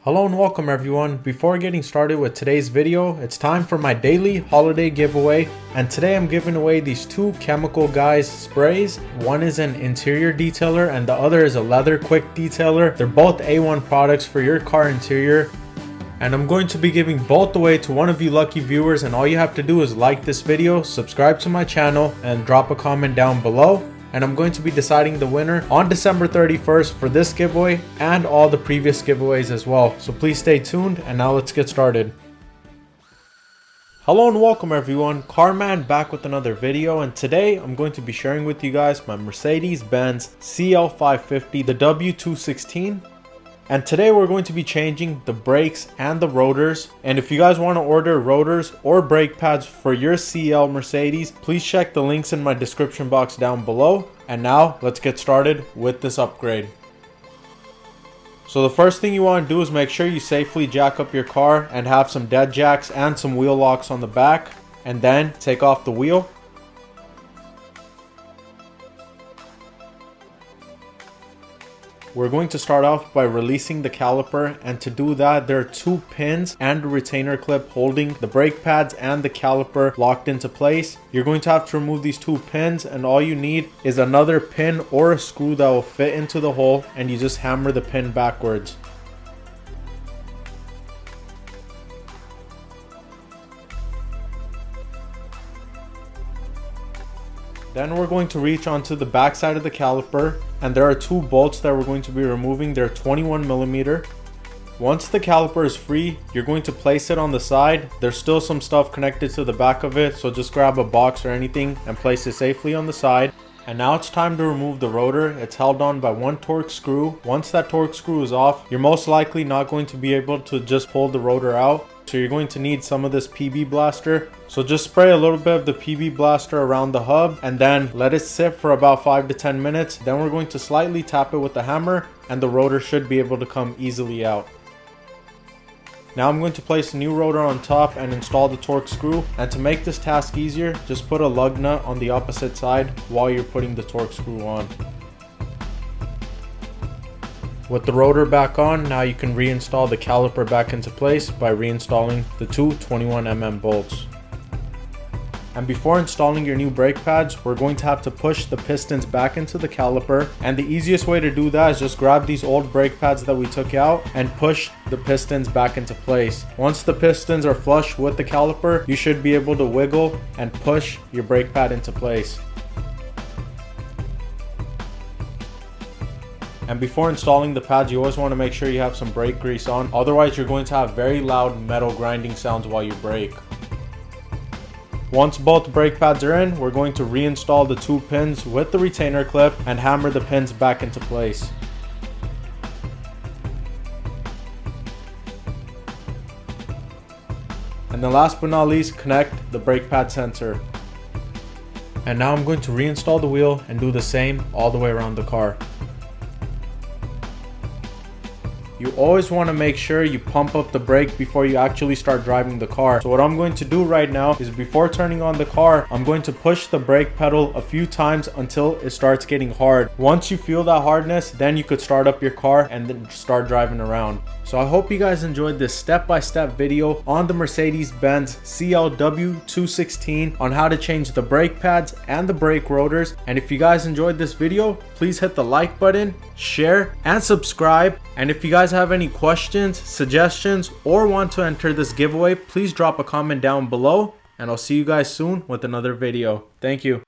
Hello and welcome everyone. Before getting started with today's video, it's time for my daily holiday giveaway, and today I'm giving away these two Chemical Guys sprays. One is an interior detailer and the other is a leather quick detailer. They're both A1 products for your car interior, and I'm going to be giving both away to one of you lucky viewers, and all you have to do is like this video, subscribe to my channel, and drop a comment down below. And I'm going to be deciding the winner on December 31st for this giveaway and all the previous giveaways as well. So please stay tuned, and now let's get started. Hello and welcome everyone, CarMAN back with another video, and today I'm going to be sharing with you guys my Mercedes-Benz CL550, the W216. And today we're going to be changing the brakes and the rotors. And if you guys want to order rotors or brake pads for your CL Mercedes, please check the links in my description box down below. And now let's get started with this upgrade. So the first thing you want to do is make sure you safely jack up your car and have some dead jacks and some wheel locks on the back. And then take off the wheel. We're going to start off by releasing the caliper, and to do that there are two pins and a retainer clip holding the brake pads and the caliper locked into place. You're going to have to remove these two pins, and all you need is another pin or a screw that will fit into the hole, and you just hammer the pin backwards. Then we're going to reach onto the back side of the caliper, and there are two bolts that we're going to be removing. They're 21mm. Once the caliper is free, you're going to place it on the side. There's still some stuff connected to the back of it, so just grab a box or anything and place it safely on the side. And now it's time to remove the rotor. It's held on by one torque screw. Once that torque screw is off, you're most likely not going to be able to just pull the rotor out. So you're going to need some of this PB blaster. So just spray a little bit of the PB blaster around the hub and then let it sit for about 5 to 10 minutes. Then we're going to slightly tap it with the hammer, and the rotor should be able to come easily out. Now I'm going to place a new rotor on top and install the torque screw. And to make this task easier, just put a lug nut on the opposite side while you're putting the torque screw on. With the rotor back on, now you can reinstall the caliper back into place by reinstalling the two 21mm bolts. And before installing your new brake pads, we're going to have to push the pistons back into the caliper. And the easiest way to do that is just grab these old brake pads that we took out and push the pistons back into place. Once the pistons are flush with the caliper, you should be able to wiggle and push your brake pad into place. And before installing the pads, you always want to make sure you have some brake grease on. Otherwise, you're going to have very loud metal grinding sounds while you brake. Once both brake pads are in, we're going to reinstall the two pins with the retainer clip and hammer the pins back into place. And then last but not least, connect the brake pad sensor. And now I'm going to reinstall the wheel and do the same all the way around the car. You always want to make sure you pump up the brake before you actually start driving the car. So what I'm going to do right now is, before turning on the car, I'm going to push the brake pedal a few times until it starts getting hard. Once you feel that hardness, then you could start up your car and then start driving around. So I hope you guys enjoyed this step-by-step video on the Mercedes-Benz CL W216 on how to change the brake pads and the brake rotors. And if you guys enjoyed this video, please hit the like button, share, and subscribe. And if you guys have any questions, suggestions, or want to enter this giveaway, please drop a comment down below, and I'll see you guys soon with another video. Thank you.